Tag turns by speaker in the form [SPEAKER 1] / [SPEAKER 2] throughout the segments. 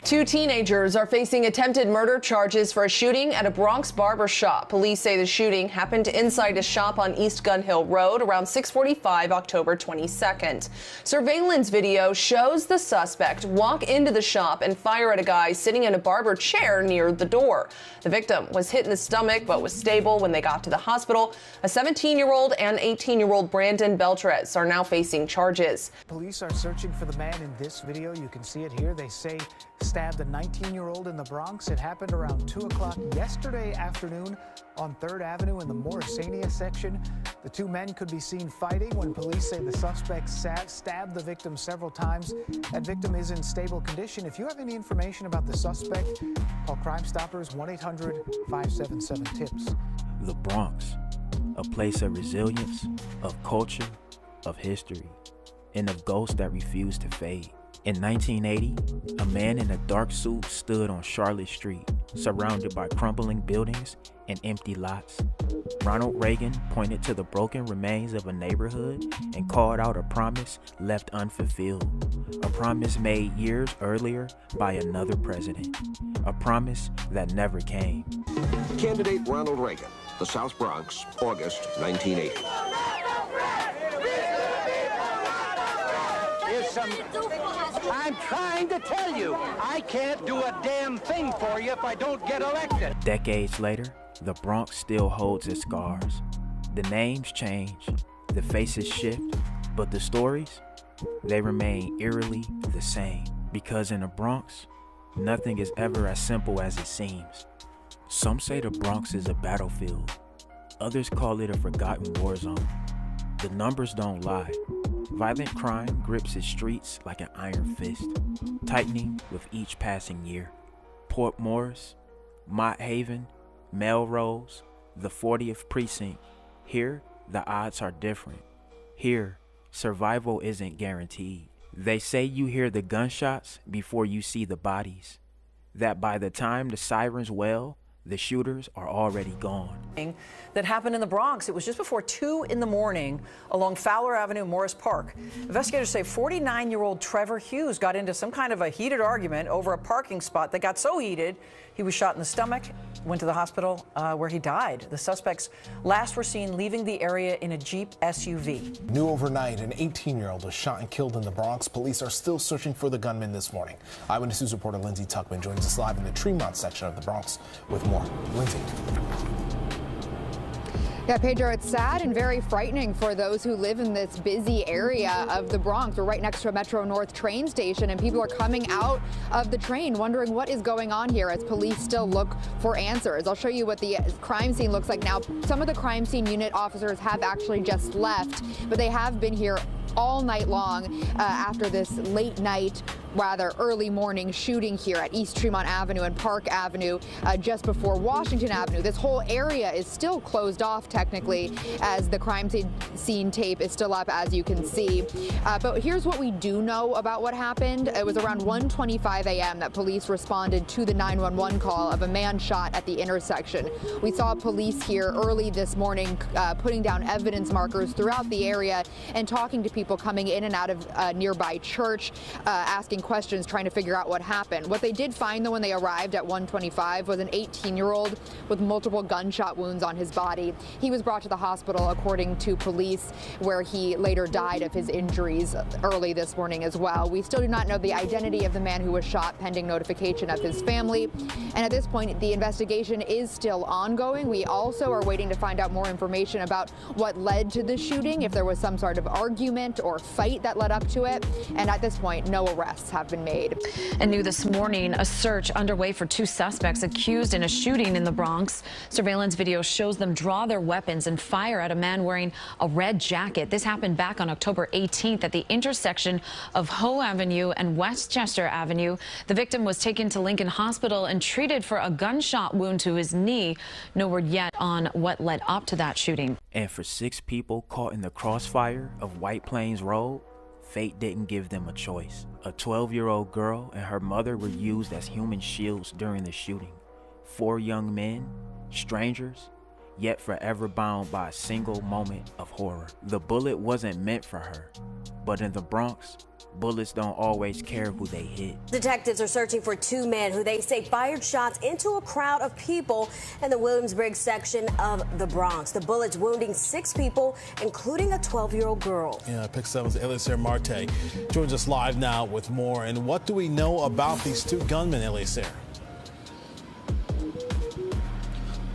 [SPEAKER 1] Two teenagers are facing attempted murder charges for a shooting at a Bronx barber shop. Police say the shooting happened inside a shop on East Gun Hill Road around 6:45 October 22nd. Surveillance video shows the suspect walk into the shop and fire at a guy sitting in a barber chair near the door. The victim was hit in the stomach but was stable when they got to the hospital. A 17-year-old and 18-year-old Brandon Beltres are now facing charges.
[SPEAKER 2] Police are searching for the man in this video. You can see it here. They say stabbed a 19-year-old in the Bronx. It happened around 2 o'clock yesterday afternoon on 3rd Avenue in the Morrisania section. The two men could be seen fighting when police say the suspect stabbed the victim several times. That victim is in stable condition. If you have any information about the suspect, call Crime Stoppers 1-800-577-TIPS.
[SPEAKER 3] The Bronx, a place of resilience, of culture, of history, and of ghosts that refuse to fade. In 1980, a man in a dark suit stood on Charlotte Street, surrounded by crumbling buildings and empty lots. Ronald Reagan pointed to the broken remains of a neighborhood and called out a promise left unfulfilled, a promise made years earlier by another president, a promise that never came.
[SPEAKER 4] Candidate Ronald Reagan, the South Bronx, August 1980.
[SPEAKER 5] I'm trying to tell you, I can't do a damn thing for you if I don't get elected.
[SPEAKER 3] Decades later, the Bronx still holds its scars. The names change, the faces shift, but the stories, they remain eerily the same. Because in the Bronx, nothing is ever as simple as it seems. Some say the Bronx is a battlefield. Others call it a forgotten war zone. The numbers don't lie. Violent crime grips its streets like an iron fist, tightening with each passing year. Port Morris, Mott Haven, Melrose, the 40th precinct. Here, the odds are different. Here, survival isn't guaranteed. They say you hear the gunshots before you see the bodies. That by the time the sirens wail, the shooters are already gone.
[SPEAKER 6] That happened in the Bronx. It was just before 2 in the morning along Fowler Avenue, Morris Park. Investigators say 49-year-old Trevor Hughes got into some kind of a heated argument over a parking spot that got so heated he was shot in the stomach, went to the hospital where he died. The suspects last were seen leaving the area in a Jeep SUV.
[SPEAKER 7] New overnight, an 18-year-old was shot and killed in the Bronx. Police are still searching for the gunman this morning. Eyewitness News reporter Lindsay Tuckman joins us live in the Tremont section of the Bronx with more. Lindsay.
[SPEAKER 8] Yeah, Pedro, it's sad and very frightening for those who live in this busy area of the Bronx. We're right next to a Metro North train station, and people are coming out of the train wondering what is going on here as police still look for answers. I'll show you what the crime scene looks like now. Some of the crime scene unit officers have actually just left, but they have been here all night long after this late night, rather early morning shooting here at East Tremont Avenue and Park Avenue just before Washington Avenue. This whole area is still closed off technically as the crime scene tape is still up, as you can see. But here's what we do know about what happened. It was around 1:25 a.m. that police responded to the 911 call of a man shot at the intersection. We saw police here early this morning putting down evidence markers throughout the area and talking to people coming in and out of a nearby church, asking questions, trying to figure out what happened. What they did find, though, when they arrived at 1:25 was an 18-year-old with multiple gunshot wounds on his body. He was brought to the hospital, according to police, where he later died of his injuries early this morning as well. We still do not know the identity of the man who was shot, pending notification of his family. And at this point, the investigation is still ongoing. We also are waiting to find out more information about what led to the shooting, if there was some sort of argument or fight that led up to it. And at this point, no arrests have been made.
[SPEAKER 9] And new this morning, a search underway for two suspects accused in a shooting in the Bronx. Surveillance video shows them draw their weapons and fire at a man wearing a red jacket. This happened back on October 18th at the intersection of Hoe Avenue and Westchester Avenue. The victim was taken to Lincoln Hospital and treated for a gunshot wound to his knee. No word yet on what led up to that shooting.
[SPEAKER 3] And for 6 people caught in the crossfire of White Plains Road, fate didn't give them a choice. A 12-year-old girl and her mother were used as human shields during the shooting. 4 young men, strangers, yet forever bound by a single moment of horror. The bullet wasn't meant for her, but in the Bronx, bullets don't always care who they hit.
[SPEAKER 10] Detectives are searching for two men who they say fired shots into a crowd of people in the Williamsburg section of the Bronx. The bullets wounding 6 people, including a 12-year-old girl.
[SPEAKER 11] Yeah, Pick 7's Eliezer Marte joins us live now with more. And what do we know about these two gunmen, Eliezer?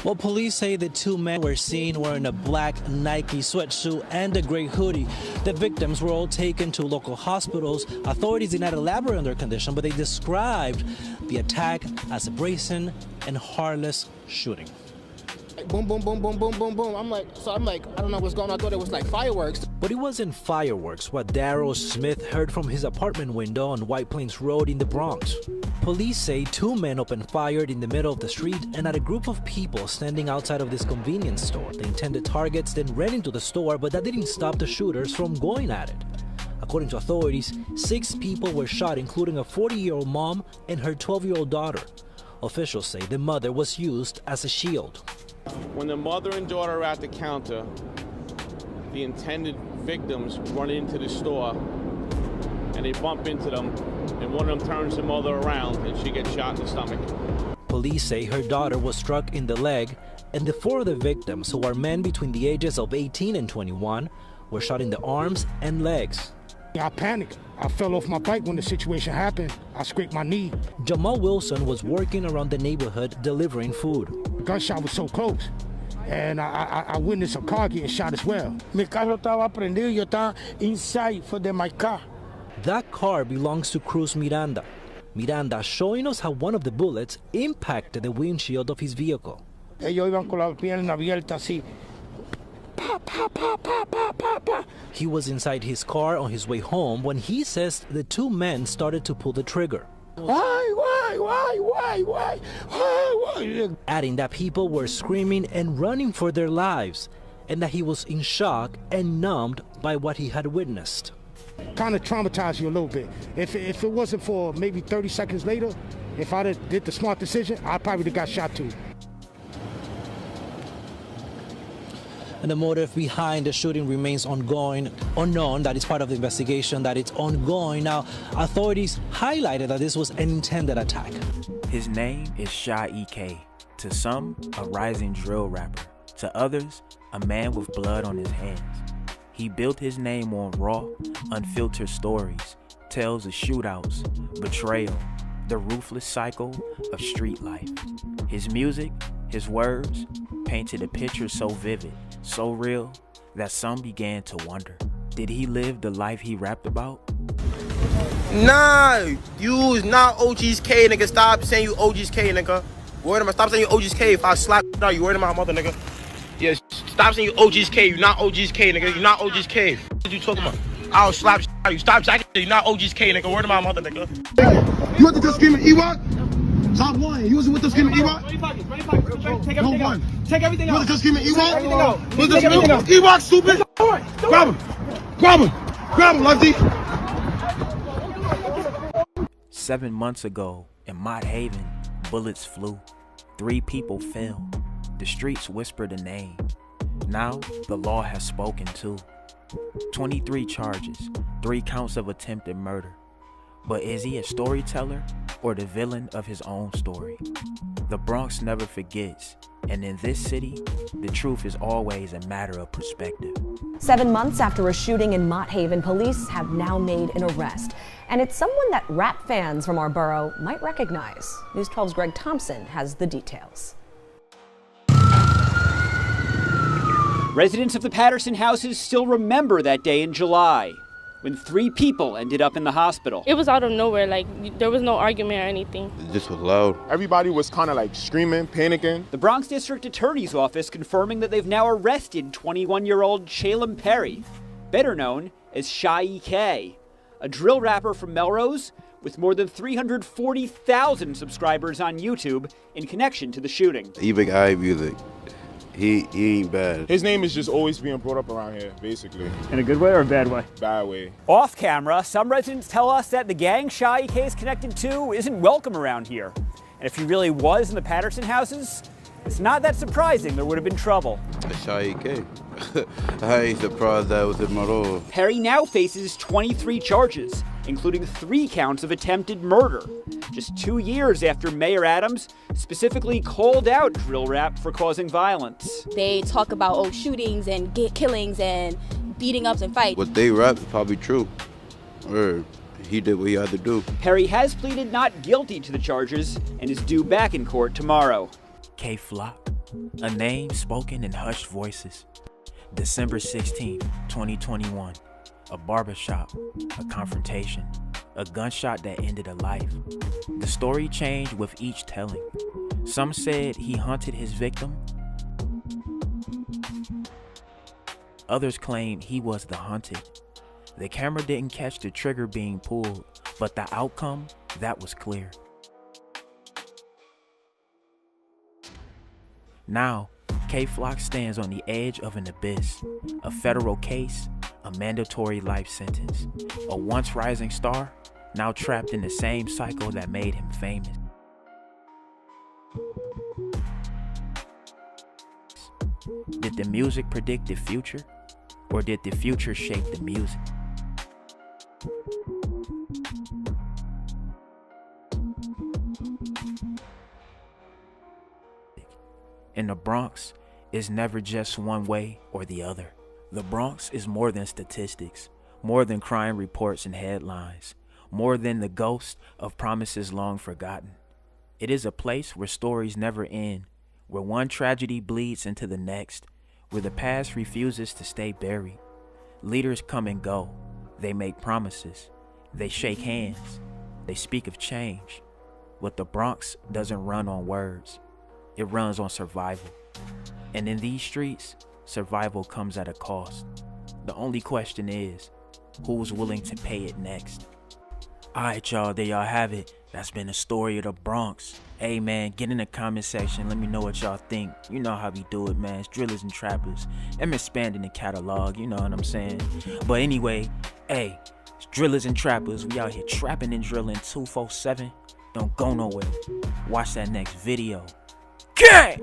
[SPEAKER 12] Well, police say the two men were seen wearing a black Nike sweatsuit and a gray hoodie. The victims were all taken to local hospitals. Authorities did not elaborate on their condition, but they described the attack as a brazen and heartless shooting.
[SPEAKER 13] Boom, boom, boom, boom, boom, boom, boom. I'm like, I don't know what's going on. I thought it was like fireworks.
[SPEAKER 12] But it wasn't fireworks, what Darrell Smith heard from his apartment window on White Plains Road in the Bronx. Police say two men opened fire in the middle of the street and at a group of people standing outside of this convenience store. The intended targets then ran into the store, but that didn't stop the shooters from going at it. According to authorities, 6 people were shot, including a 40-year-old mom and her 12-year-old daughter. Officials say the mother was used as a shield.
[SPEAKER 14] When the mother and daughter are at the counter, the intended victims run into the store and they bump into them, and one of them turns the mother around and she gets shot in the stomach.
[SPEAKER 12] Police say her daughter was struck in the leg, and the 4 of the victims, who are men between the ages of 18 and 21, were shot in the arms and legs.
[SPEAKER 13] I panicked. I fell off my bike when the situation happened. I scraped my knee.
[SPEAKER 12] Jamal Wilson was working around the neighborhood delivering food.
[SPEAKER 13] The gunshot was so close, and I witnessed a car getting shot as well. Mi carro estaba prendido, yo estaba inside for my car.
[SPEAKER 12] That car belongs to Cruz Miranda. Miranda showing us how one of the bullets impacted the windshield of his vehicle.
[SPEAKER 13] Ellos iban con la pierna abierta así.
[SPEAKER 12] He was inside his car on his way home when he says the two men started to pull the trigger.
[SPEAKER 13] Why?
[SPEAKER 12] Adding that people were screaming and running for their lives, and that he was in shock and numbed by what he had witnessed.
[SPEAKER 13] Kind of traumatized you a little bit. If it wasn't for maybe 30 seconds later, if I did the smart decision, I probably would have got shot too.
[SPEAKER 12] And the motive behind the shooting remains unknown. That is part of the investigation, that it's ongoing. Now, authorities highlighted that this was an intended attack.
[SPEAKER 3] His name is Sha E.K. To some, a rising drill rapper. To others, a man with blood on his hands. He built his name on raw, unfiltered stories, tales of shootouts, betrayal, the ruthless cycle of street life. His music, his words, painted a picture so vivid, so real, that some began to wonder, did he live the life he rapped about?
[SPEAKER 15] Nah, you is not OG's K, nigga. Stop saying you OG's K, nigga. Word of my, stop saying you OG's K. If I slap out, you word of my mother, nigga. Yeah, stop saying you OG's K. You not OG's K, nigga. You not OG's K. What you talking about? I'll slap you. Stop jacking. You not OG's K, nigga. Word of my mother, nigga.
[SPEAKER 16] You want to just scream at Ewok? Top 1. You was with the scream at Ewok?
[SPEAKER 17] Take everything out. Take everything out.
[SPEAKER 16] You want to just scream at Ewok?
[SPEAKER 17] Take everything out.
[SPEAKER 16] Take everything out. Ewok, stupid. Grab him. Grab him. Grab him, lefty.
[SPEAKER 3] 7 months ago, in Mott Haven, bullets flew. 3 people fell. The streets whispered a name. Now, the law has spoken too. 23 charges, 3 counts of attempted murder. But is he a storyteller or the villain of his own story? The Bronx never forgets, and in this city, the truth is always a matter of perspective.
[SPEAKER 18] 7 months after a shooting in Mott Haven, police have now made an arrest. And it's someone that rap fans from our borough might recognize. News 12's Greg Thompson has the details.
[SPEAKER 19] Residents of the Patterson houses still remember that day in July, when 3 people ended up in the hospital.
[SPEAKER 20] It was out of nowhere, like there was no argument or anything.
[SPEAKER 21] This was loud. Everybody was kind of like screaming, panicking.
[SPEAKER 19] The Bronx District Attorney's Office confirming that they've now arrested 21-year-old Shalem Perry, better known as Sha E.K., a drill rapper from Melrose with more than 340,000 subscribers on YouTube in connection to the shooting.
[SPEAKER 21] Big eye music. He ain't bad. His name is just always being brought up around here, basically.
[SPEAKER 19] In a good way or a bad way?
[SPEAKER 21] Bad way.
[SPEAKER 19] Off camera, some residents tell us that the gang Sha E.K. is connected to isn't welcome around here. And if he really was in the Patterson houses, It's not that surprising there would have been trouble.
[SPEAKER 21] I ain't surprised that was in my role.
[SPEAKER 19] Perry now faces 23 charges, including 3 counts of attempted murder, just 2 years after Mayor Adams specifically called out drill rap for causing violence.
[SPEAKER 1] They talk about shootings and killings and beating ups and fights.
[SPEAKER 21] What they rap is probably true. Or he did what he had to do.
[SPEAKER 19] Perry has pleaded not guilty to the charges and is due back in court tomorrow.
[SPEAKER 3] K Flock, a name spoken in hushed voices. December 16, 2021, a barbershop, a confrontation, a gunshot that ended a life. The story changed with each telling. Some said he hunted his victim. Others claimed he was the hunted. The camera didn't catch the trigger being pulled, but the outcome, that was clear. Now, K Flock stands on the edge of an abyss, a federal case, a mandatory life sentence, a once rising star, now trapped in the same cycle that made him famous. Did the music predict the future, or did the future shape the music? In the Bronx, is never just one way or the other. The Bronx is more than statistics, more than crime reports and headlines, more than the ghost of promises long forgotten. It is a place where stories never end, where one tragedy bleeds into the next, where the past refuses to stay buried. Leaders come and go. They make promises. They shake hands. They speak of change. But the Bronx doesn't run on words. It runs on survival. And in these streets, survival comes at a cost. The only question is, who's willing to pay it next? Alright y'all, there y'all have it. That's been the story of the Bronx. Hey man, get in the comment section, let me know what y'all think. You know how we do it, man. It's drillers and trappers. I'm expanding the catalog, you know what I'm saying? But anyway, hey, it's drillers and trappers. We out here trapping and drilling 247. Don't go nowhere. Watch that next video. Okay!